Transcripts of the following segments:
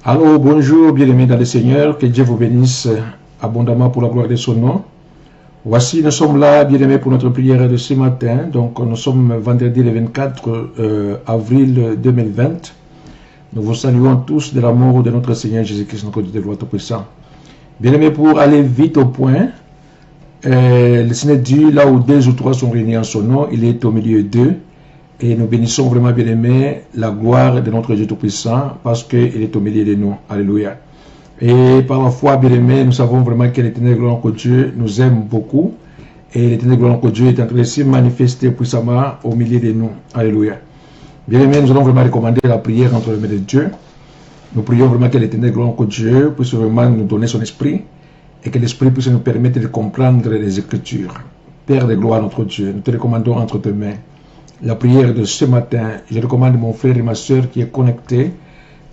Alors, bonjour, bien-aimés dans le Seigneur, que Dieu vous bénisse abondamment pour la gloire de son nom. Voici, nous sommes là, bien-aimés, pour notre prière de ce matin. Donc, nous sommes vendredi le 24 avril 2020. Nous vous saluons tous de l'amour de notre Seigneur Jésus-Christ, notre Dieu de gloire tout-puissant. Bien-aimés, pour aller vite au point, le Seigneur dit, là où deux ou trois sont réunis en son nom, il est au milieu d'eux. Et nous bénissons vraiment, bien-aimés, la gloire de notre Dieu Tout-Puissant parce qu'il est au milieu de nous. Alléluia. Et par la foi, bien-aimés, nous savons vraiment que l'éternel gloire que Dieu nous aime beaucoup. Et l'éternel gloire que Dieu est en train de se manifester puissamment au milieu de nous. Alléluia. Bien-aimés, nous allons vraiment recommander la prière entre les mains de Dieu. Nous prions vraiment que l'éternel gloire que Dieu puisse vraiment nous donner son esprit et que l'esprit puisse nous permettre de comprendre les Écritures. Père de gloire, notre Dieu, nous te recommandons entre tes mains la prière de ce matin. Je recommande mon frère et ma soeur qui est connecté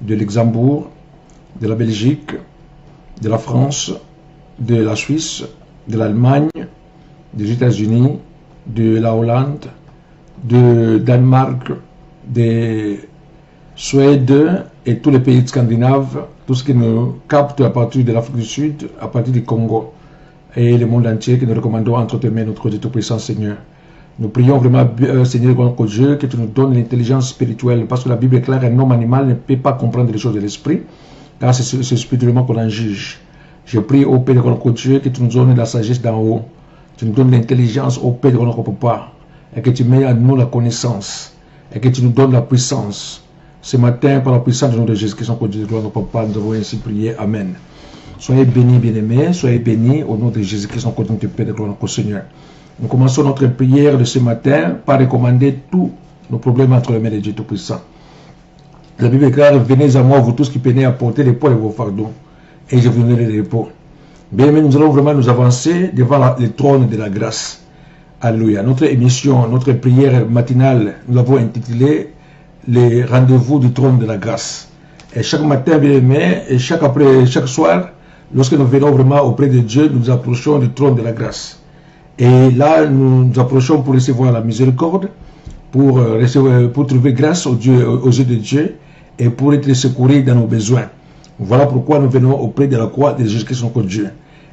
de Luxembourg, de la Belgique, de la France, de la Suisse, de l'Allemagne, des États-Unis, de la Hollande, de Danemark, de Suède et tous les pays scandinaves, tout ce qui nous capte à partir de l'Afrique du Sud, à partir du Congo et le monde entier que nous recommandons entre tes mains, notre Dieu Tout-Puissant Seigneur. Nous prions vraiment, Seigneur, que Dieu, que tu nous donnes l'intelligence spirituelle, parce que la Bible est claire, un homme animal ne peut pas comprendre les choses de l'esprit, car c'est spirituellement qu'on en juge. Je prie au Père de Dieu que tu nous donnes la sagesse d'en haut, tu nous donnes l'intelligence au Père de notre Papa, et que tu mets à nous la connaissance, et que tu nous donnes la puissance. Ce matin, par la puissance de notre Jésus-Christ, notre Papa, nous avons ainsi prié. Amen. Soyez bénis, bien-aimés, soyez bénis au nom de Jésus-Christ, notre Père de gloire, notre Seigneur. Nous commençons notre prière de ce matin par recommander tous nos problèmes entre les mains de Dieu Tout-Puissant. La Bible est claire, venez à moi, vous tous qui peinez à porter les poids et vos fardeaux, et je vous donnerai le repos. Bien aimés, nous allons vraiment nous avancer devant le trône de la grâce. Alléluia. Notre émission, notre prière matinale, nous l'avons intitulée les rendez-vous du trône de la grâce. Et chaque matin, bien aimés, et chaque soir, lorsque nous venons vraiment auprès de Dieu, nous nous approchons du trône de la grâce. Et là, nous nous approchons pour recevoir la miséricorde, pour trouver grâce aux yeux de Dieu et pour être secourus dans nos besoins. Voilà pourquoi nous venons auprès de la croix de Jésus-Christ, notre Dieu.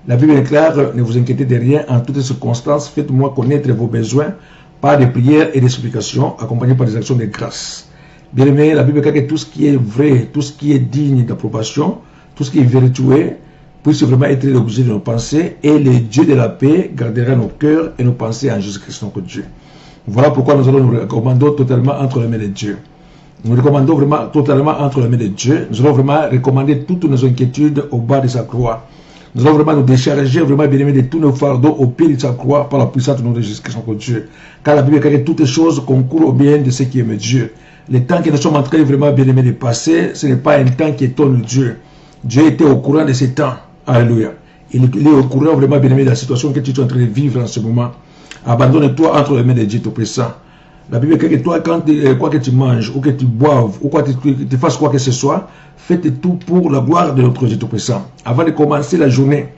La Bible est claire, ne vous inquiétez de rien, en toutes circonstances, faites-moi connaître vos besoins par des prières et des supplications, accompagnées par des actions de grâce. Bien aimé, la Bible est claire que tout ce qui est vrai, tout ce qui est digne d'approbation, tout ce qui est vertueux, puisse vraiment être l'objet de nos pensées, et le Dieu de la paix gardera nos cœurs et nos pensées en Jésus-Christ, notre Dieu. Voilà pourquoi nous allons nous recommander totalement entre les mains de Dieu. Nous recommandons vraiment totalement entre les mains de Dieu. Nous allons vraiment recommander toutes nos inquiétudes au bas de sa croix. Nous allons vraiment nous décharger vraiment, bien aimé, de tous nos fardeaux au pied de sa croix par la puissance de notre Jésus-Christ, notre Dieu. Car la Bible dit que toutes choses concourent au bien de ceux qui aiment Dieu. Le temps que nous sommes en train vraiment, bien aimé, de passer, ce n'est pas un temps qui étonne Dieu. Dieu était au courant de ces temps. Alléluia. Il est au courant vraiment, bien aimé, de la situation que tu es en train de vivre en ce moment. Abandonne-toi entre les mains de Dieu Tout-Puissant. La Bible dit que toi, quoi que tu manges, ou que tu boives, ou que tu fasses quoi que ce soit, faites tout pour la gloire de notre Dieu Tout-Puissant. Avant de commencer la journée,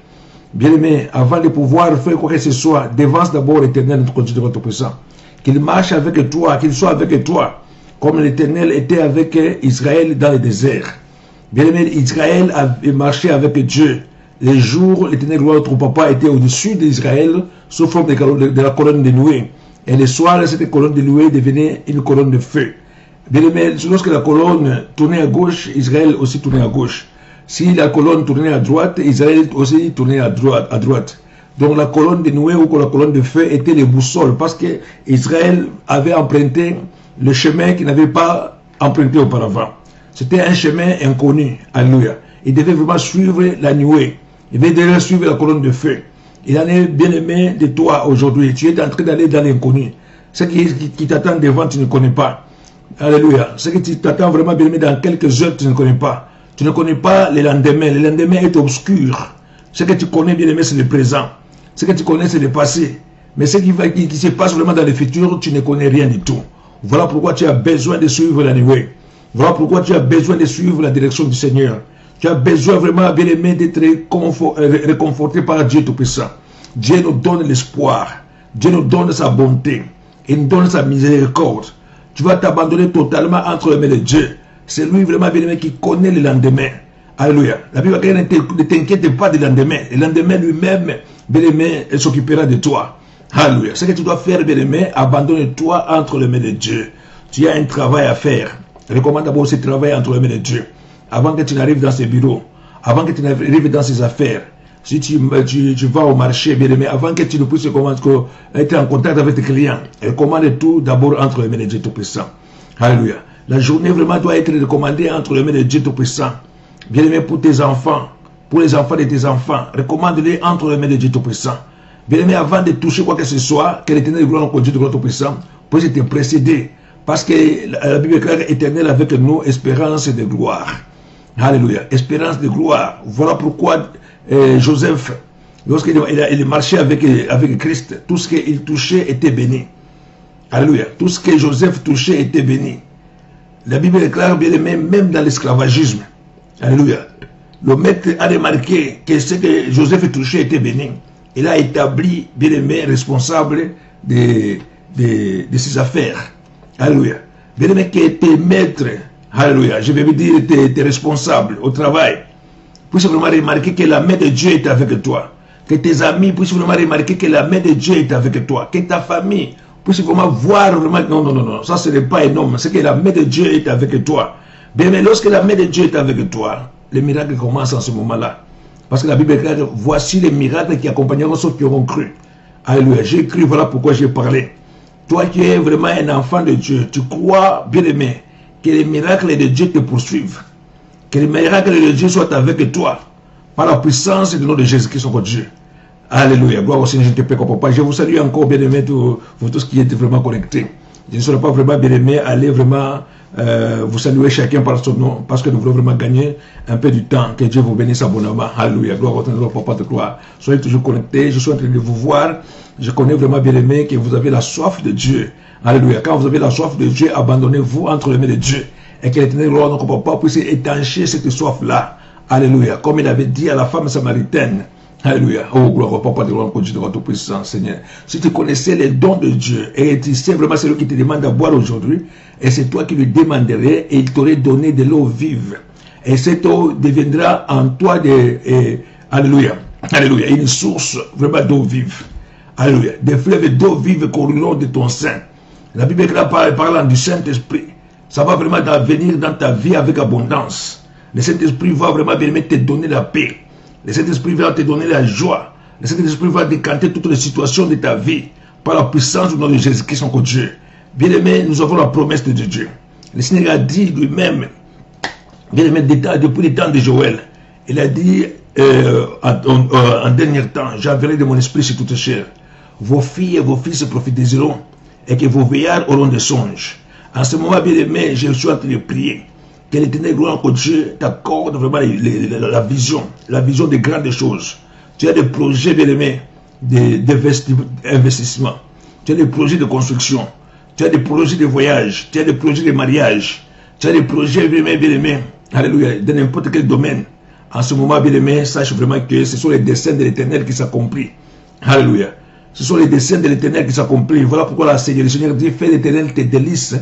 bien aimé, avant de pouvoir faire quoi que ce soit, devance d'abord l'Éternel, notre Dieu Tout-Puissant. Qu'il marche avec toi, qu'il soit avec toi, comme l'Éternel était avec Israël dans le désert. Bien aimé, Israël a marché avec Dieu. Les jours, l'Éternel gloire, notre Papa, était au-dessus d'Israël, sous forme de la colonne de nuée. Et le soir, cette colonne de nuée devenait une colonne de feu. Bien aimé, lorsque la colonne tournait à gauche, Israël aussi tournait à gauche. Si la colonne tournait à droite, Israël aussi tournait à droite. Donc la colonne de nuée ou la colonne de feu était les boussoles, parce que Israël avait emprunté le chemin qu'il n'avait pas emprunté auparavant. C'était un chemin inconnu. Alléluia. Il devait vraiment suivre la nuée. Il devait suivre la colonne de feu. Il en est bien aimé de toi aujourd'hui. Tu es en train d'aller dans l'inconnu. Ce qui t'attend devant, tu ne connais pas. Alléluia. Ce qui t'attend vraiment bien aimé dans quelques heures, tu ne connais pas. Tu ne connais pas le lendemain. Le lendemain est obscur. Ce que tu connais bien aimé, c'est le présent. Ce que tu connais, c'est le passé. Mais ce qui se passe vraiment dans le futur, tu ne connais rien du tout. Voilà pourquoi tu as besoin de suivre la nuée. Voilà pourquoi tu as besoin de suivre la direction du Seigneur. Tu as besoin vraiment, bien aimé, d'être réconforté par Dieu Tout-Puissant. Dieu nous donne l'espoir. Dieu nous donne sa bonté. Il nous donne sa miséricorde. Tu vas t'abandonner totalement entre les mains de Dieu. C'est lui vraiment, bien aimé, qui connaît le lendemain. Alléluia. La Bible dit, ne t'inquiète pas du lendemain. Le lendemain lui-même, bien-aimé, il s'occupera de toi. Alléluia. Ce que tu dois faire, bien-aimé, abandonne-toi entre les mains de Dieu. Tu as un travail à faire. Recommande d'abord ce travail entre les mains de Dieu. Avant que tu n'arrives dans ses bureaux, avant que tu n'arrives dans ses affaires, si tu vas au marché, bien aimé, avant que tu ne puisses être en contact avec tes clients, recommande tout d'abord entre les mains de Dieu Tout-Puissant. Alléluia. La journée vraiment doit être recommandée entre les mains de Dieu Tout-Puissant. Bien aimé, pour tes enfants, pour les enfants de tes enfants, recommande-les entre les mains de Dieu Tout-Puissant. Bien aimé, avant de toucher quoi que ce soit, que l'Éternel de gloire, Dieu de gloire Tout-Puissant, puisse te précéder. Parce que la Bible est claire, éternel avec nous, espérance de gloire. Alléluia. Espérance de gloire. Voilà pourquoi Joseph, lorsqu'il marchait avec Christ, tout ce qu'il touchait était béni. Alléluia. Tout ce que Joseph touchait était béni. La Bible est claire, bien aimé, même dans l'esclavagisme. Alléluia. Le maître a remarqué que ce que Joseph touchait était béni. Il a établi, bien aimé, responsable de ses affaires. Alléluia. Bien aimé, que tes maîtres, alléluia, je vais vous dire tes responsables au travail, puissent vraiment remarquer que la main de Dieu est avec toi. Que tes amis puissent vraiment remarquer que la main de Dieu est avec toi. Que ta famille puisse vraiment voir, vraiment, non, ça ce n'est pas énorme, c'est que la main de Dieu est avec toi. Bien, mais lorsque la main de Dieu est avec toi, les miracles commencent en ce moment-là. Parce que la Bible est claire, voici les miracles qui accompagneront ceux qui auront cru. Alléluia, j'ai cru, voilà pourquoi j'ai parlé. Toi qui es vraiment un enfant de Dieu, tu crois, bien aimé, que les miracles de Dieu te poursuivent. Que les miracles de Dieu soient avec toi. Par la puissance du nom de Jésus-Christ, son Dieu. Alléluia. Gloire au Seigneur, je te prie, papa. Je vous salue encore, bien aimé, vous tous qui êtes vraiment connectés. Je ne serai pas vraiment bien aimé, aller vraiment vous saluer chacun par son nom, parce que nous voulons vraiment gagner un peu du temps. Que Dieu vous bénisse abondamment. Alléluia. Gloire au Seigneur, papa de gloire. Soyez toujours connectés. Je suis en train de vous voir. Je connais vraiment bien aimé que vous avez la soif de Dieu. Alléluia. Quand vous avez la soif de Dieu, abandonnez-vous entre les mains de Dieu. Et que l'Éternel, notre papa, puisse étancher cette soif-là. Alléluia. Comme il avait dit à la femme samaritaine. Alléluia. Oh, gloire au papa de gloire, Dieu de votre puissant, Seigneur. Si tu connaissais les dons de Dieu, et tu sais vraiment celui qui te demande à boire aujourd'hui, et c'est toi qui lui demanderais, et il t'aurait donné de l'eau vive. Et cette eau deviendra en toi alléluia. Alléluia. Une source vraiment d'eau vive. Alléluia. Des fleuves d'eau vive couriront de ton sein. La Bible parlant du Saint-Esprit. Ça va vraiment venir dans ta vie avec abondance. Le Saint-Esprit va vraiment te donner la paix. Le Saint-Esprit va te donner la joie. Le Saint-Esprit va décanter toutes les situations de ta vie par la puissance du nom de Jésus-Christ, son Dieu. Bien aimé, nous avons la promesse de Dieu. Le Seigneur a dit lui-même, bien aimé, depuis le temps de Joël, il a dit en dernier temps, j'enverrai de mon esprit sur toute chair. Vos filles et vos fils prophétiseront et que vos veillards auront des songes. En ce moment, bien aimé, je suis en train de prier. Que l'Éternel gloire que Dieu t'accorde vraiment la vision de grandes choses. Tu as des projets, bien aimés, d'investissement. Tu as des projets de construction. Tu as des projets de voyage. Tu as des projets de mariage. Tu as des projets, bien aimés, alléluia, dans n'importe quel domaine. En ce moment, bien aimé, sache vraiment que ce sont les desseins de l'Éternel qui s'accomplissent. Alléluia. Ce sont les desseins de l'Éternel qui s'accomplissent. Voilà pourquoi le Seigneur dit, fais l'Éternel tes délices,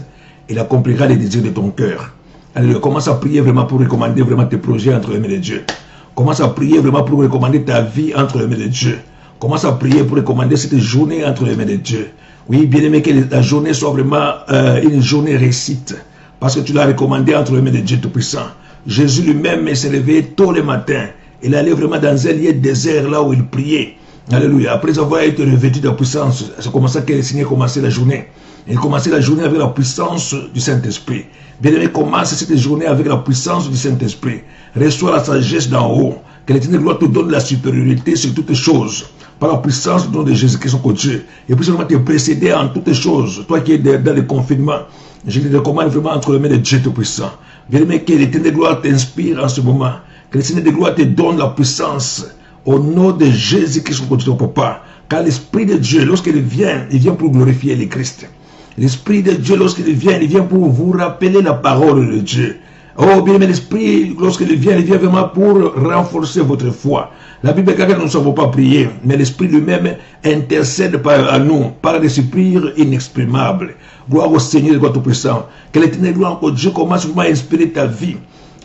il accomplira les désirs de ton cœur. Alléluia. Commence à prier vraiment pour recommander vraiment tes projets entre les mains de Dieu. Commence à prier vraiment pour recommander ta vie entre les mains de Dieu. Commence à prier pour recommander cette journée entre les mains de Dieu. Oui, bien aimé, que la journée soit vraiment une journée réussite. Parce que tu l'as recommandé entre les mains de Dieu Tout-Puissant. Jésus lui-même s'est réveillé tôt le matin. Il allait vraiment dans un lieu désert là où il priait. Alléluia. Après avoir été revêtu de la puissance, c'est comme ça que le Seigneur commençait la journée. Il commençait la journée avec la puissance du Saint-Esprit. Bien-aimé, commence cette journée avec la puissance du Saint-Esprit. Reçois la sagesse d'en haut. Que l'Éternel gloire te donne la supériorité sur toutes choses. Par la puissance du nom de Jésus-Christ, son Dieu. Et puis seulement te précéder en toutes choses. Toi qui es dans le confinement, je te recommande vraiment entre les mains de Dieu Tout-Puissant. Bien-aimé, que l'Éternel gloire t'inspire en ce moment. Que l'Éternel gloire te donne la puissance. Au nom de Jésus-Christ, son Dieu, papa. Car l'Esprit de Dieu, lorsqu'il vient pour glorifier le Christ. L'Esprit de Dieu, lorsqu'il vient pour vous rappeler la parole de Dieu. Oh, bien aimé, l'Esprit, lorsqu'il vient vraiment pour renforcer votre foi. La Bible est que nous ne savons pas prier, mais l'Esprit lui-même intercède à nous par des soupirs inexprimables. Gloire au Seigneur, gloire Tout-Puissant. Que l'Éternel, gloire au Dieu, commence vraiment à inspirer ta vie.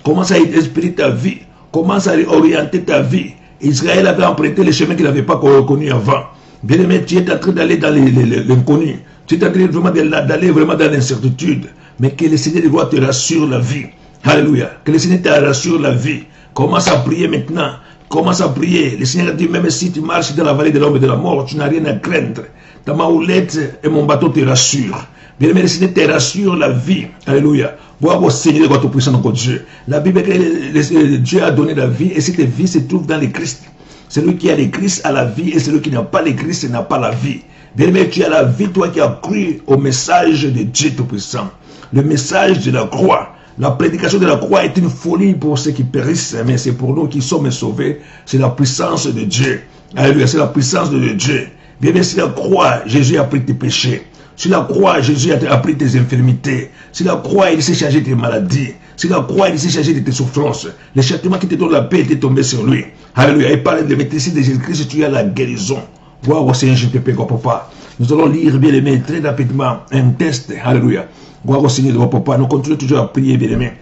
Commence à inspirer ta vie. Commence à orienter ta vie. Israël avait emprunté les chemins qu'il n'avait pas connus avant. Bien-aimé, tu es en train d'aller dans l'inconnu. Tu es en train d'aller vraiment dans l'incertitude. Mais que le Seigneur de gloire te rassure la vie. Alléluia. Que le Seigneur te rassure la vie. Commence à prier maintenant. Commence à prier. Le Seigneur dit, même si tu marches dans la vallée de l'ombre et de la mort, tu n'as rien à craindre. Ta mahoulette et mon bateau te rassurent. Bien-aimé, le Seigneur te rassure la vie. Alléluia. Voir au Seigneur de gloire tout puissant, notre Dieu. La Bible dit que Dieu a donné la vie et cette vie se trouve dans le Christ. Celui qui a le Christ a la vie et celui qui n'a pas le Christ n'a pas la vie. Bien-aimé, tu as la vie, toi qui as cru au message de Dieu Tout-Puissant. Le message de la croix. La prédication de la croix est une folie pour ceux qui périssent, mais c'est pour nous qui sommes sauvés. C'est la puissance de Dieu. Alléluia, c'est la puissance de Dieu. Bien-aimé, sur la croix, Jésus a pris tes péchés. Sur la croix, Jésus a pris tes infirmités. Sur la croix, il s'est chargé de tes maladies. Sur la croix, il s'est chargé de tes souffrances. Le châtiment qui te donne la paix était tombé sur lui. Alléluia. Et par le maîtrise de Jésus-Christ, tu as la guérison. Gloire au Seigneur, je te prie, papa. Nous allons lire, bien aimé, très rapidement un test. Alléluia. Gloire au Seigneur de votre papa. Nous continuons toujours à prier, bien aimé.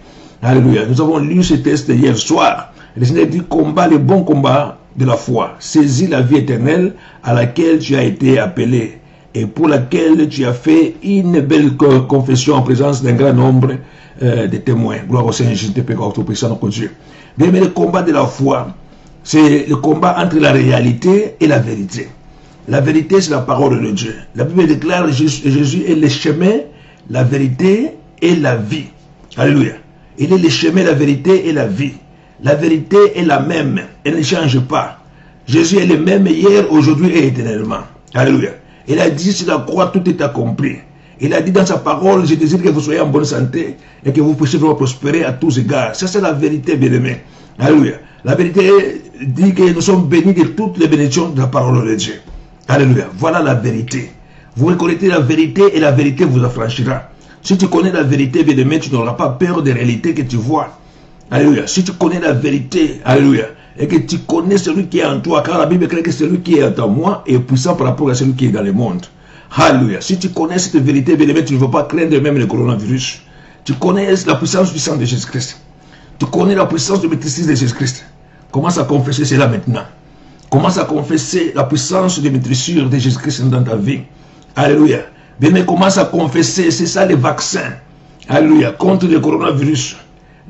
Alléluia. Nous avons lu ce test hier soir. Le Seigneur dit, combat le bon combat de la foi. Saisis la vie éternelle à laquelle tu as été appelé et pour laquelle tu as fait une belle confession en présence d'un grand nombre de témoins. Gloire au Seigneur, je te prie, tout puissant, notre Dieu. Bien aimé, le combat de la foi, c'est le combat entre la réalité et la vérité. La vérité, c'est la parole de Dieu. La Bible déclare que Jésus est le chemin, la vérité et la vie. Alléluia. Il est le chemin, la vérité et la vie. La vérité est la même. Elle ne change pas. Jésus est le même hier, aujourd'hui et éternellement. Alléluia. Il a dit sur la croix, tout est accompli. Il a dit dans sa parole, je désire que vous soyez en bonne santé et que vous puissiez vraiment prospérer à tous égards. Ça, c'est la vérité, bien-aimé. Alléluia. La vérité dit que nous sommes bénis de toutes les bénédictions de la parole de Dieu. Alléluia. Voilà la vérité. Vous reconnaîtrez la vérité et la vérité vous affranchira. Si tu connais la vérité, bien-aimé, tu n'auras pas peur des réalités que tu vois. Alléluia. Si tu connais la vérité, alléluia, et que tu connais celui qui est en toi, car la Bible écrit que celui qui est en moi est puissant par rapport à celui qui est dans le monde. Alléluia. Si tu connais cette vérité, bien-aimé, tu ne vas pas craindre même le coronavirus. Tu connais la puissance du sang de Jésus-Christ. Tu connais la puissance du maîtrise de Jésus-Christ. Commence à confesser cela maintenant. Commence à confesser la puissance de maîtrisure de Jésus-Christ dans ta vie. Alléluia. Bien-aimé, commence à confesser, c'est ça le vaccin. Alléluia. Contre le coronavirus.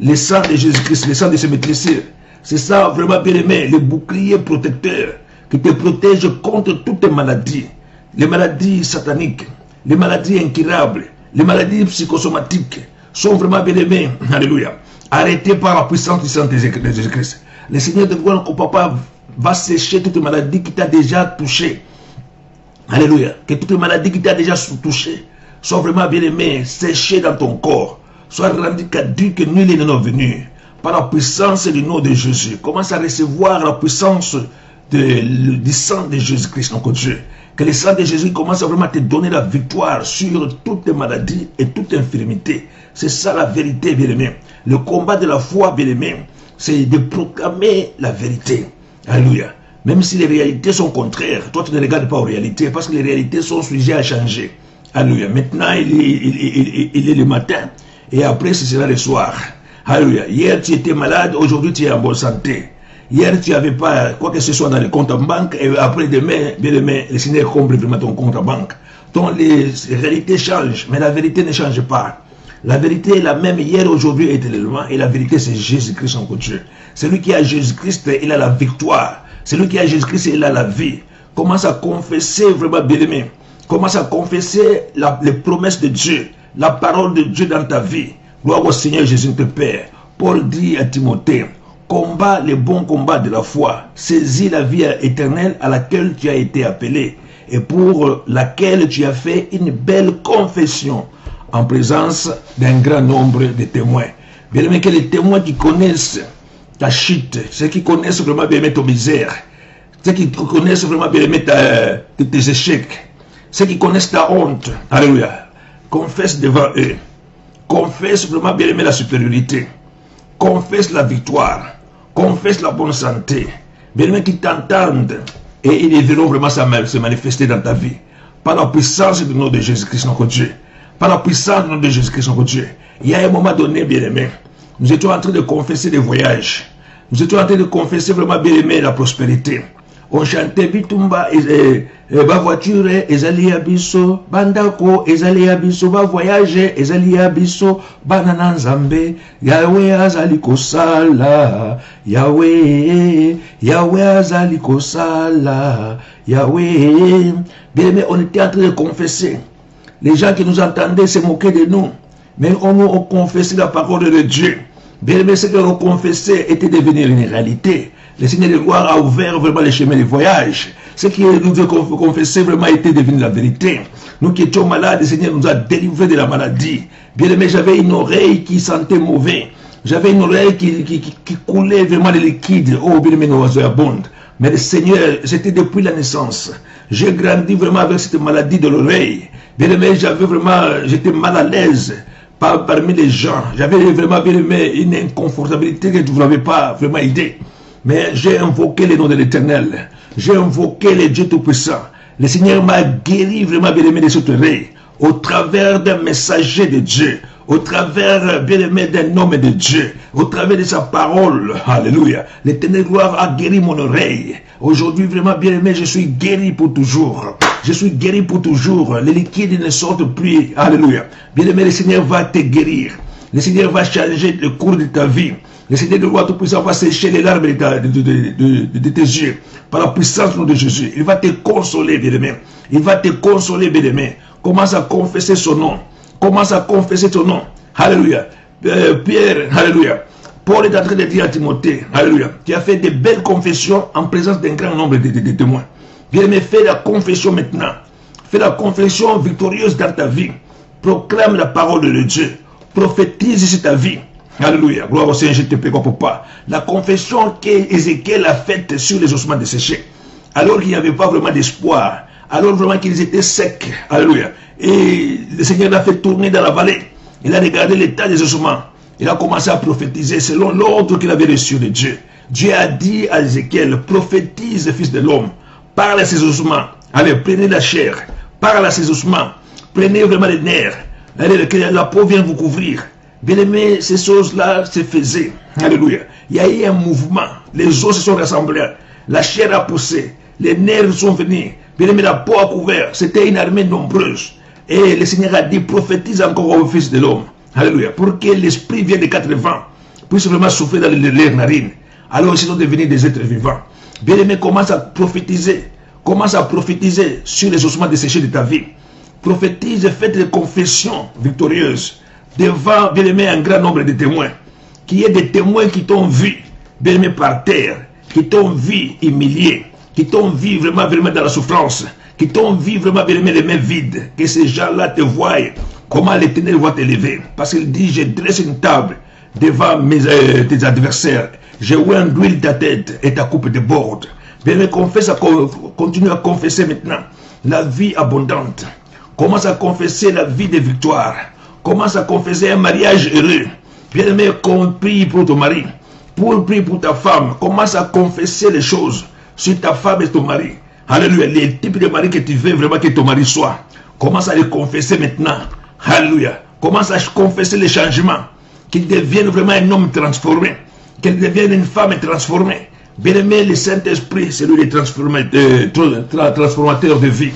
Le sang de Jésus-Christ, le sang de ses maîtriseurs. C'est ça vraiment, bien-aimé, le bouclier protecteur qui te protège contre toutes les maladies. Les maladies sataniques, les maladies incurables, les maladies psychosomatiques sont vraiment, bien-aimés, alléluia, arrêtées par la puissance du sang de Jésus-Christ. Le Seigneur de gloire, notre papa, va sécher toutes les maladies qui t'ont déjà touché. Alléluia. Que toutes les maladies qui t'ont déjà touché soient vraiment, bien-aimées, séchées dans ton corps, soient rendues caduques, nul n'est venu. Par la puissance du nom de Jésus. Commence à recevoir la puissance du sang de Jésus-Christ, notre Dieu. Que le sang de Jésus commence à vraiment te donner la victoire sur toutes les maladies et toute infirmité. C'est ça la vérité, bien-aimé. Le combat de la foi, bien-aimé, c'est de proclamer la vérité. Alléluia. Même si les réalités sont contraires, toi tu ne regardes pas aux réalités parce que les réalités sont sujets à changer. Alléluia. Maintenant, il est le matin et après ce sera le soir. Alléluia. Hier tu étais malade, aujourd'hui tu es en bonne santé. Hier tu n'avais pas quoi que ce soit dans le compte en banque et après demain, bien demain, le Seigneur comble vraiment ton compte en banque. Donc les réalités changent, mais la vérité ne change pas. La vérité est la même hier, aujourd'hui et éternellement. Et la vérité c'est Jésus-Christ en Dieu. Celui qui a Jésus-Christ, il a la victoire. Celui qui a Jésus-Christ, il a la vie. Commence à confesser vraiment, bien aimé. Commence à confesser les promesses de Dieu, la parole de Dieu dans ta vie. Gloire au Seigneur Jésus notre Père. Paul dit à Timothée, combat le bon combat de la foi, saisis la vie éternelle à laquelle tu as été appelé et pour laquelle tu as fait une belle confession en présence d'un grand nombre de témoins. Bien aimé, que les témoins qui connaissent ta chute, ceux qui connaissent vraiment bien aimé ton misère, ceux qui connaissent vraiment bien aimé tes échecs, ceux qui connaissent ta honte, alléluia, confesse devant eux. Confesse vraiment bien aimé la supériorité. Confesse la victoire. Confesse la bonne santé. Bien aimé qui t'entendent et ils verront vraiment se manifester dans ta vie. Par la puissance du nom de Jésus-Christ notre Dieu. Par la puissance du nom de Jésus-Christ notre Dieu. Il y a un moment donné, bien aimé, nous étions en train de confesser des voyages. Nous étions en train de confesser vraiment bien aimé la prospérité. On chantait Bitumba, ba voiture, ezali abiso, bandako, ezali abiso, ba voyage, ezali abiso, banana nzambe, Yahweh azali kosala, Yahweh, Yahweh azali kosala, Yahweh. Bien aimé, on était en train de confesser. Les gens qui nous entendaient se moquaient de nous, mais on confessait la parole de Dieu. Bien aimé, ce que l'on confessait était devenu une réalité. Le Seigneur de gloire a ouvert vraiment les chemins de voyage. Ce qui nous confessait vraiment était devenu la vérité. Nous qui étions malades, le Seigneur nous a délivrés de la maladie. Bien aimé, j'avais une oreille qui sentait mauvais. J'avais une oreille qui coulait vraiment les liquides. Oh, bien aimé, nous abondent. Mais le Seigneur, c'était depuis la naissance. J'ai grandi vraiment avec cette maladie de l'oreille. Bien aimé, j'étais mal à l'aise parmi les gens. J'avais vraiment bien aimé une inconfortabilité que je ne l'avais pas vraiment aidé. Mais j'ai invoqué le nom de l'Éternel. J'ai invoqué le Dieu Tout-Puissant. Le Seigneur m'a guéri vraiment bien aimé de cette oreille. Au travers d'un messager de Dieu. Au travers bien aimé d'un homme de Dieu. Au travers de sa parole. Alléluia. L'Éternel gloire a guéri mon oreille. Aujourd'hui vraiment bien aimé, je suis guéri pour toujours. Je suis guéri pour toujours. Les liquides ne sortent plus. Alléluia. Bien aimé, le Seigneur va te guérir. Le Seigneur va changer le cours de ta vie. Le Seigneur de roi Tout-Puissant va sécher les larmes de tes yeux par la puissance de Jésus. Il va te consoler, bien-aimé. Il va te consoler, bien-aimé. Commence à confesser son nom. Commence à confesser son nom. Alléluia. Pierre, alléluia. Paul est en train de dire à Timothée, alléluia, qui a fait de belles confessions en présence d'un grand nombre de témoins. Bien-aimé, fais la confession maintenant. Fais la confession victorieuse dans ta vie. Proclame la parole de Dieu. Prophétise sur ta vie. Alléluia. Gloire au Seigneur, je te prie, papa. La confession qu'Ézéchiel a faite sur les ossements desséchés. Alors qu'il n'y avait pas vraiment d'espoir. Alors vraiment qu'ils étaient secs. Alléluia. Et le Seigneur l'a fait tourner dans la vallée. Il a regardé l'état des ossements. Il a commencé à prophétiser selon l'ordre qu'il avait reçu de Dieu. Dieu a dit à Ézéchiel, prophétise, fils de l'homme. Parle à ses ossements. Allez, prenez la chair. Parle à ses ossements. Prenez vraiment les nerfs. Allez, que la peau vient vous couvrir. Bien aimé, ces choses-là se faisaient. Alléluia. Il y a eu un mouvement. Les os se sont rassemblés. La chair a poussé. Les nerfs sont venus. Bien aimé, la peau a couvert. C'était une armée nombreuse. Et le Seigneur a dit, prophétise encore au Fils de l'homme. Alléluia. Pour que l'esprit vienne des quatre vents. Puisse vraiment souffler dans les narines. Alors ils sont devenus des êtres vivants. Bien aimé, commence à prophétiser. Commence à prophétiser sur les ossements desséchés de ta vie. Prophétise, faites des confessions victorieuses. Devant, bien aimé, un grand nombre de témoins. Qu'il y ait des témoins qui t'ont vu, bien aimé, par terre. Qui t'ont vu humilié. Qui t'ont vu vraiment, vraiment dans la souffrance. Qui t'ont vu vraiment, bien aimé, les mains vides. Que ces gens-là te voient. Comment l'Éternel va t'élever. Parce qu'il dit, je dresse une table devant tes adversaires. Je oins d'huile ta tête et ta coupe déborde. Bien aimé, continue à confesser maintenant la vie abondante. Commence à confesser la vie de victoire. Commence à confesser un mariage heureux. Bien aimé, prie pour ton mari. Prie pour ta femme. Commence à confesser les choses sur ta femme et ton mari. Alléluia. Les types de mari que tu veux vraiment que ton mari soit. Commence à les confesser maintenant. Alléluia. Commence à confesser les changements. Qu'il devienne vraiment un homme transformé. Qu'il devienne une femme transformée. Bien aimé, le Saint-Esprit, c'est lui le transformateur de vie.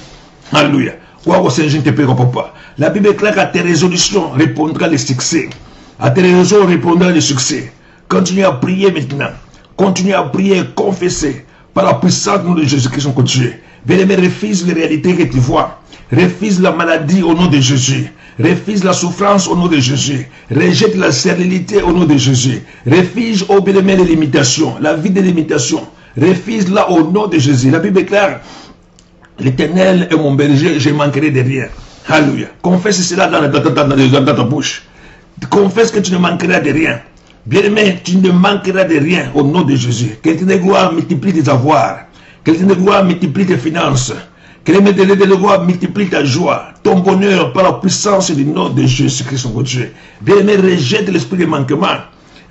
Alléluia. Waouh, Seigneur, je te prie, papa. La Bible est claire qu'à tes résolutions répondra le succès. À tes résolutions répondra le succès. Continue à prier maintenant. Continue à prier et confesser par la puissance de Jésus-Christ, son Dieu. Bien-aimé, refuse les réalités que tu vois. Refuse la maladie au nom de Jésus. Refuse la souffrance au nom de Jésus. Rejette la stérilité au nom de Jésus. Refuse, oh bien-aimé, les limitations, la vie des limitations. Refuse-la au nom de Jésus. La Bible est claire. L'Éternel est mon berger, je manquerai de rien. Alléluia. Confesse cela dans ta bouche. Confesse que tu ne manqueras de rien. Bien-aimé, tu ne manqueras de rien au nom de Jésus. Que l'Éternel gloire multiplie tes avoirs. Que l'Éternel gloire multiplie tes finances. Que l'Éternel gloire multiplie ta joie, ton bonheur par la puissance du nom de Jésus-Christ, son Dieu. Bien-aimé, rejette l'esprit de manquement.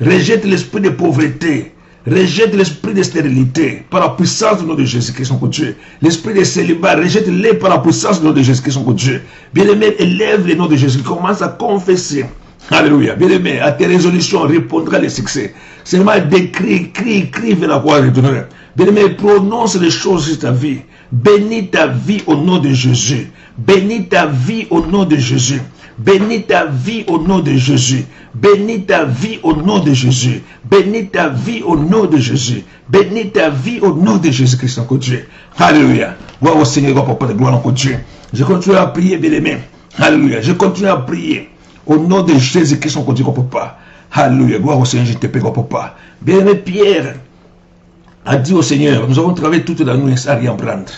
Rejette l'esprit de pauvreté. Rejette l'esprit de stérilité par la puissance du nom de Jésus-Christ, son Dieu. L'esprit de célibat, rejette-les par la puissance du nom de Jésus-Christ, son Dieu. Bien-aimé, élève le nom de Jésus. Commence à confesser Alléluia. Bien-aimé, à tes résolutions répondra le succès. Seulement décris, crie vers la gloire de ton honneur. Bien-aimé, prononce les choses sur ta vie. Bénis ta vie au nom de Jésus. Bénis ta vie au nom de Jésus. Bénis ta vie au nom de Jésus. Bénis ta vie au nom de Jésus. Bénis ta vie au nom de Jésus. Bénis ta vie au nom de Jésus-Christ, encore Dieu. Alléluia. Gloire au Seigneur, gloire au Papa de gloire, encore Dieu. Je continue à prier, bien-aimé. Alléluia. Je continue à prier. Au nom de Jésus-Christ, on continue, papa. Alléluia. Gloire au Seigneur, je te prie, papa. Bien-aimé, Pierre a dit au Seigneur, nous avons travaillé toute la nuit sans rien prendre.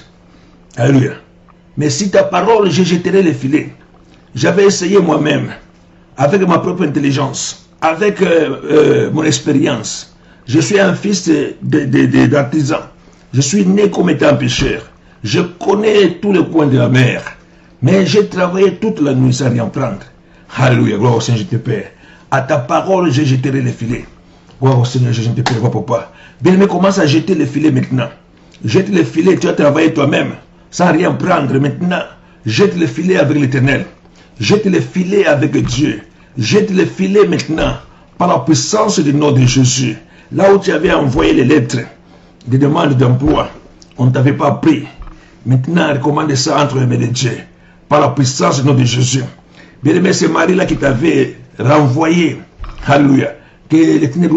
Alléluia. Mais si ta parole, je jetterai les filets. J'avais essayé moi-même, avec ma propre intelligence, avec mon expérience. Je suis un fils d'artisan. Je suis né comme étant pécheur. Je connais tous les coins de la mer. Mais j'ai travaillé toute la nuit sans rien prendre. Alléluia, gloire au Seigneur, je te prie. À ta parole, je jetterai les filets. Gloire au Seigneur, je te prie, papa. Bien-aimé, commence à jeter les filets maintenant. Jette les filets, tu as travaillé toi-même, sans rien prendre. Maintenant, jette les filets avec l'Éternel. Jette les filets avec Dieu. Jette les filets maintenant, par la puissance du nom de Jésus. Là où tu avais envoyé les lettres, des demandes d'emploi, on ne t'avait pas pris. Maintenant, recommande ça entre les mains de Dieu, par la puissance du nom de Jésus. Bien-aimé, c'est Marie-là qui t'avait renvoyé. Alléluia. Que l'Éternel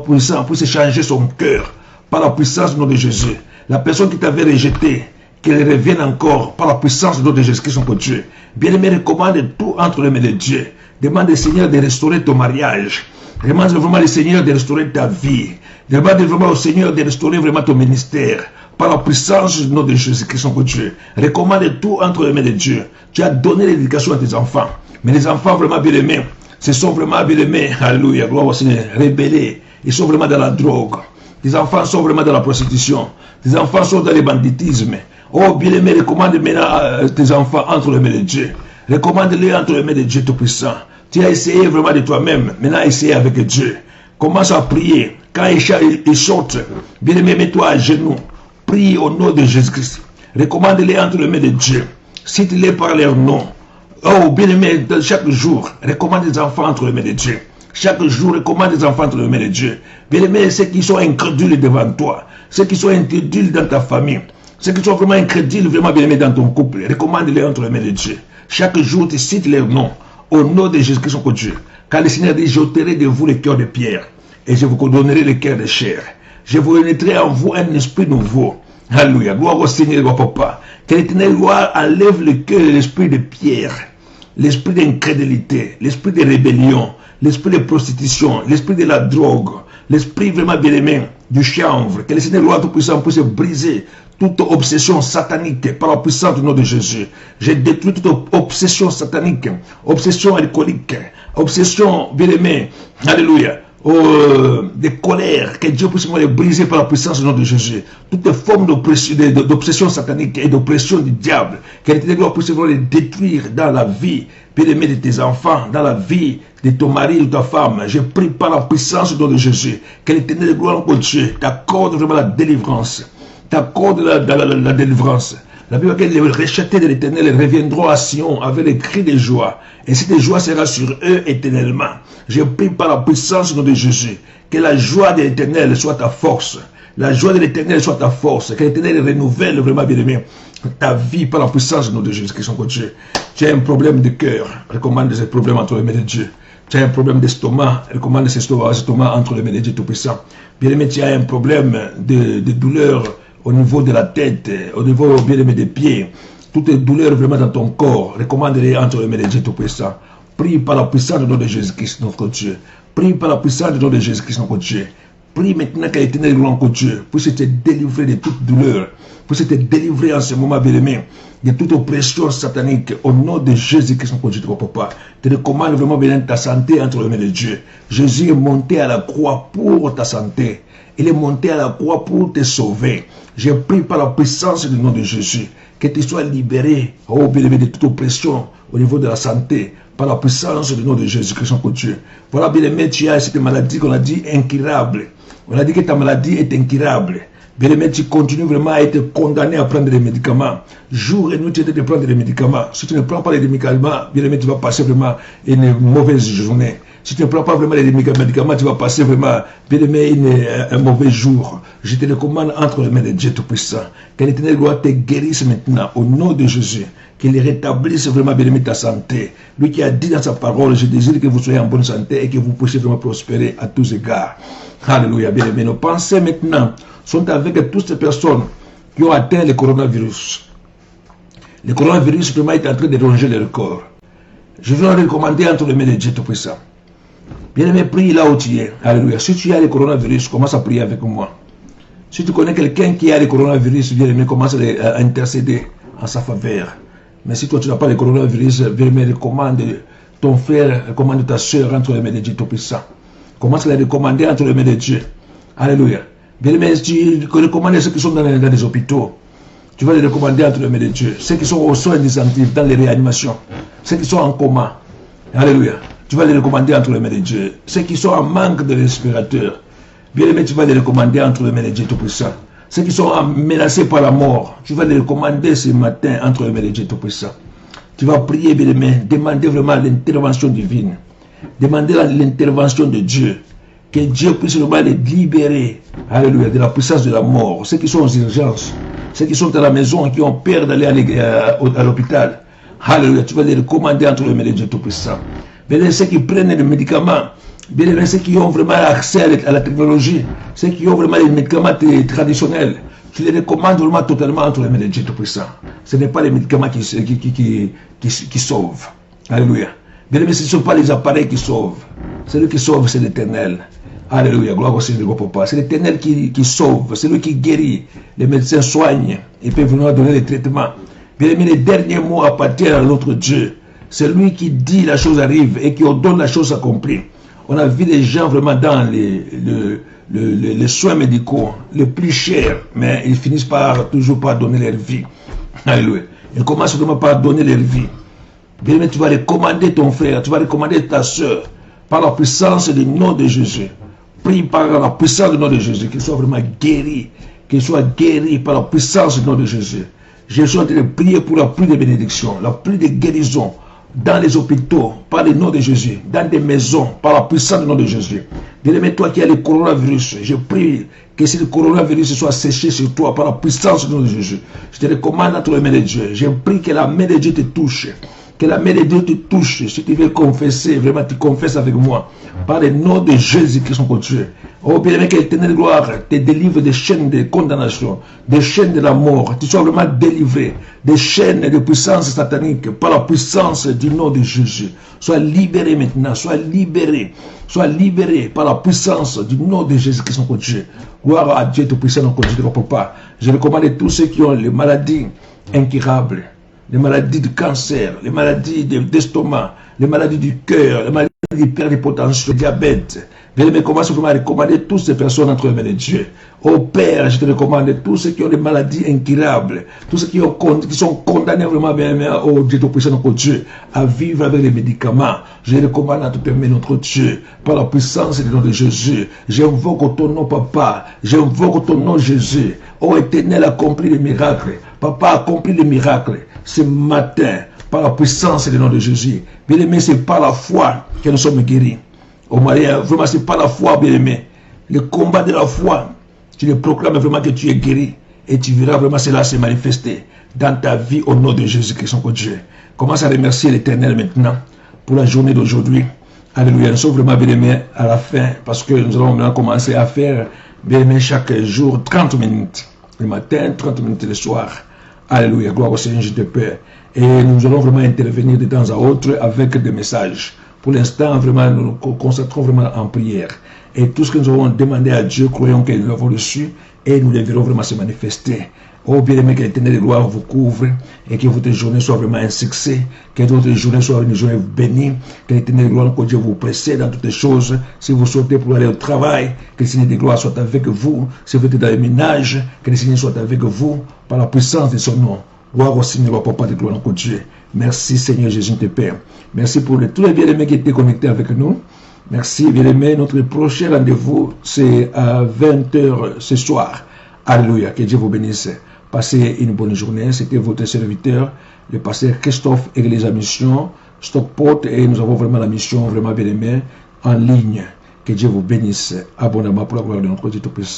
puissant puisse changer son cœur par la puissance du nom de Jésus. La personne qui t'avait rejeté, qu'elle revienne encore par la puissance du nom de Jésus-Christ, son Dieu. Bien-aimé, recommande tout entre les mains de Dieu. Demande au Seigneur de restaurer ton mariage. Demande vraiment au Seigneur de restaurer ta vie. Demande vraiment au Seigneur de restaurer vraiment ton ministère. Par la puissance du nom de Jésus-Christ, son Dieu. Recommande tout entre les mains de Dieu. Tu as donné l'éducation à tes enfants. Mais les enfants vraiment bien-aimés, ce sont vraiment bien-aimés, alléluia, gloire au Seigneur, rebellés. Ils sont vraiment dans la drogue. Les enfants sont vraiment dans la prostitution. Les enfants sont dans le banditisme. Oh, bien-aimé, recommande maintenant tes enfants entre les mains de Dieu. Recommande-les entre les mains de Dieu Tout-Puissant. Tu as essayé vraiment de toi-même. Maintenant, essaye avec Dieu. Commence à prier. Quand ils sortent, bien-aimé, mets-toi à genoux. Prie au nom de Jésus-Christ. Recommande-les entre les mains de Dieu. Cite-les par leur nom. Oh, bien-aimé, chaque jour, recommande les enfants entre les mains de Dieu. Chaque jour, recommande les enfants entre les mains de Dieu. Bien-aimé, ceux qui sont incrédules devant toi, ceux qui sont incrédules dans ta famille, ceux qui sont vraiment incrédules, vraiment bien-aimés dans ton couple, recommande-les entre les mains de Dieu. Chaque jour, tu cites leur nom, au nom de Jésus-Christ, son Dieu. Car le Seigneur dit, j'ôterai de vous le cœur de pierre, et je vous donnerai le cœur de chair. Je vous mettrai en vous un esprit nouveau. Alléluia. Gloire au Seigneur, gloire au Papa. Que l'Éternel gloire enlève le cœur et l'esprit de pierre, l'esprit d'incrédulité, l'esprit de rébellion, l'esprit de prostitution, l'esprit de la drogue, l'esprit vraiment bien-aimé du chanvre. Que le Seigneur gloire tout-puissant puisse briser toute obsession satanique par la puissance du nom de Jésus. J'ai détruit toute obsession satanique, obsession alcoolique, obsession bien-aimé, alléluia, de colère, que Dieu puisse me briser par la puissance du nom de Jésus. Toutes les formes d'obsession satanique et d'oppression du diable, que l'Éternel puisse les détruire dans la vie, bien-aimé, de tes enfants, dans la vie de ton mari ou ta femme. Je prie par la puissance du nom de Jésus, que l'Éternel gloire au Dieu t'accorde vraiment la délivrance, t'accorde la délivrance. La Bible dit que les rejetés de l'Éternel reviendront à Sion avec les cris de joie. Et cette joie sera sur eux éternellement. Je prie par la puissance du nom de Jésus que la joie de l'Éternel soit ta force. La joie de l'Éternel soit ta force. Que l'Éternel renouvelle vraiment bien aimé ta vie par la puissance du nom de Jésus Christ, son Dieu. Tu as un problème de cœur, recommande ce problème entre les mains de Dieu. Tu as un problème d'estomac, recommande ce estomac entre les mains de Dieu Tout-Puissant. Bien aimé, tu as un problème de douleur au niveau de la tête, au niveau bien aimé des pieds, toutes les douleurs vraiment dans ton corps, recommande-les entre les mains de Dieu Tout-Puissant. Prie par la puissance du nom de Jésus-Christ, notre Dieu. Prie par la puissance du nom de Jésus-Christ, notre Dieu. Prie maintenant que l'Éternel, notre Dieu, puisse te délivrer de toute douleur, puisse te délivrer en ce moment, bien aimé, de toute oppression satanique, au nom de Jésus-Christ, notre Dieu, papa. Te recommande vraiment bien ta santé entre les mains de Dieu. Jésus est monté à la croix pour ta santé. Il est monté à la croix pour te sauver. Je prie par la puissance du nom de Jésus que tu sois libéré, oh bien-aimé, de toute oppression au niveau de la santé, par la puissance du nom de Jésus-Christ, son Dieu. Voilà, bien-aimé, tu as cette maladie qu'on a dit incurable. On a dit que ta maladie est incurable. Bien-aimé, tu continues vraiment à être condamné à prendre des médicaments. Jour et nuit, tu es de prendre des médicaments. Si tu ne prends pas les médicaments, bien-aimé, tu vas passer vraiment une mauvaise journée. Si tu ne prends pas vraiment les médicaments, tu vas passer vraiment, bien-aimé, un mauvais jour. Je te recommande entre les mains de Dieu Tout-Puissant. Que l'Éternel gloire te guérisse maintenant, au nom de Jésus. Qu'il rétablisse vraiment, bien-aimé, ta santé. Lui qui a dit dans sa parole, je désire que vous soyez en bonne santé et que vous puissiez vraiment prospérer à tous égards. Alléluia, bien-aimé. Nos pensées maintenant sont avec toutes ces personnes qui ont atteint le coronavirus. Le coronavirus vraiment est en train de ronger leur corps. Je veux le recommander entre les mains de Dieu Tout-Puissant. Bien-aimé, prie là où tu es. Alléluia. Si tu as le coronavirus, commence à prier avec moi. Si tu connais quelqu'un qui a le coronavirus, bien-aimé, commence à intercéder en sa faveur. Mais si toi tu n'as pas le coronavirus, bien-aimé, recommande ton frère, recommande ta soeur entre les mains de Dieu Tout-Puissant. Commence à les recommander entre les mains de Dieu. Alléluia. Bien-aimé, tu recommandes ceux qui sont dans les hôpitaux. Tu vas les recommander entre les mains de Dieu. Ceux qui sont aux soins intensifs, dans les réanimations. Ceux qui sont en coma. Alléluia. Tu vas les recommander entre les mains de Dieu. Ceux qui sont en manque de respirateurs. Bien-aimé, tu vas les recommander entre les mains de Dieu Tout-Puissant. Ceux qui sont menacés par la mort. Tu vas les recommander ce matin entre les mains de Dieu Tout-Puissant. Tu vas prier, bien-aimé. Demander vraiment l'intervention divine. Demander l'intervention de Dieu. Que Dieu puisse vraiment les libérer, alléluia, de la puissance de la mort. Ceux qui sont aux urgences, ceux qui sont à la maison, qui ont peur d'aller à l'hôpital, alléluia, tu vas les recommander entre les mains de Dieu Tout-Puissant. Bien, ceux qui prennent les médicaments, bien, ceux qui ont vraiment accès à la technologie, ceux qui ont vraiment les médicaments traditionnels, tu les recommandes vraiment totalement entre les mains de Dieu Tout-Puissant. Ce n'est pas les médicaments qui sauvent, alléluia. Bien, ce ne sont pas les appareils qui sauvent. Celui qui sauve, c'est l'Éternel. Alléluia, gloire au Seigneur, papa. C'est l'Éternel qui sauve, c'est lui qui guérit. Les médecins soignent, ils peuvent venir donner les traitements. Bien aimé, les derniers mots appartiennent à l'autre Dieu. C'est lui qui dit la chose arrive et qui ordonne la chose accomplie. On a vu des gens vraiment dans les soins médicaux les plus chers, mais ils finissent toujours par donner leur vie. Alléluia. Ils commencent vraiment par donner leur vie. Bien aimé, tu vas recommander ton frère, tu vas recommander ta soeur par la puissance du nom de Jésus. Prie par la puissance du nom de Jésus, qu'il soit vraiment guéri, qu'il soit guéri par la puissance du nom de Jésus. Je suis en train de prier pour la pluie de bénédiction, la pluie de guérison dans les hôpitaux, par le nom de Jésus, dans des maisons, par la puissance du nom de Jésus. Bien-aimé, toi qui as le coronavirus, je prie que si le coronavirus soit séché sur toi par la puissance du nom de Jésus, je te recommande entre les mains de Dieu. Je prie que la main de Dieu te touche. Que la main de Dieu te touche. Si tu veux confesser, vraiment tu confesses avec moi. Par le nom de Jésus-Christ, son Dieu. Oh bien-aimé, que l'éternel gloire te délivre des chaînes de condamnation, des chaînes de la mort. Tu sois vraiment délivré des chaînes de puissance satanique par la puissance du nom de Jésus. Sois libéré maintenant. Sois libéré. Sois libéré par la puissance du nom de Jésus-Christ, son Dieu. Gloire à Dieu Tout-Puissant, son Dieu, papa. Je recommande tous ceux qui ont les maladies incurables, les maladies du cancer, les maladies d'estomac, les maladies du cœur, les maladies d'hypertension, le diabète. Bien-aimé, commence vraiment à recommander toutes ces personnes entre les mains de Dieu. Ô Père, je te recommande tous ceux qui ont des maladies incurables, tous ceux qui sont condamnés vraiment, bien-aimé, au Dieu Tout-Puissant, notre Dieu, à vivre avec les médicaments. Je les recommande à te permettre, notre Dieu, par la puissance du nom de Jésus. J'invoque ton nom, Papa. J'invoque ton nom, Jésus. Ô Éternel, accomplis les miracles. Papa, accomplis les miracles ce matin, par la puissance du nom de Jésus. Bien-aimé, c'est par la foi que nous sommes guéris. Oh Maria, vraiment, c'est par la foi, bien-aimé. Le combat de la foi, tu le proclames vraiment que tu es guéri. Et tu verras vraiment cela se manifester dans ta vie au nom de Jésus-Christ, son Dieu. Commence à remercier l'Éternel maintenant pour la journée d'aujourd'hui. Alléluia. Nous sommes vraiment, bien-aimés, à la fin, parce que nous allons maintenant commencer à faire, bien-aimé, chaque jour 30 minutes. Le matin, 30 minutes le soir. Alléluia, gloire au Seigneur, je te prie. Et nous allons vraiment intervenir de temps à autre avec des messages. Pour l'instant, vraiment, nous nous concentrons vraiment en prière. Et tout ce que nous avons demandé à Dieu, croyons que nous l'avons reçu et nous les verrons vraiment se manifester. Oh bien-aimé, que l'Éternel de gloire vous couvre et que votre journée soit vraiment un succès, que votre journée soit une journée bénie, que l'Éternel de gloire, que Dieu vous précède dans toutes les choses. Si vous sortez pour aller au travail, que le Seigneur de gloire soit avec vous. Si vous êtes dans le ménage, que le Seigneur soit avec vous par la puissance de son nom. Gloire au Seigneur, Papa de gloire, notre Dieu. Merci Seigneur Jésus, te Père. Merci pour tous les bien-aimés qui étaient connectés avec nous. Merci bien-aimés. Notre prochain rendez-vous, c'est à 20 h ce soir. Alléluia. Que Dieu vous bénisse. Passez une bonne journée. C'était votre serviteur, le pasteur Christophe Église à Mission, Stockport, et nous avons vraiment la mission vraiment bien aimée en ligne. Que Dieu vous bénisse abondamment pour la gloire de notre Dieu Tout-Puissant.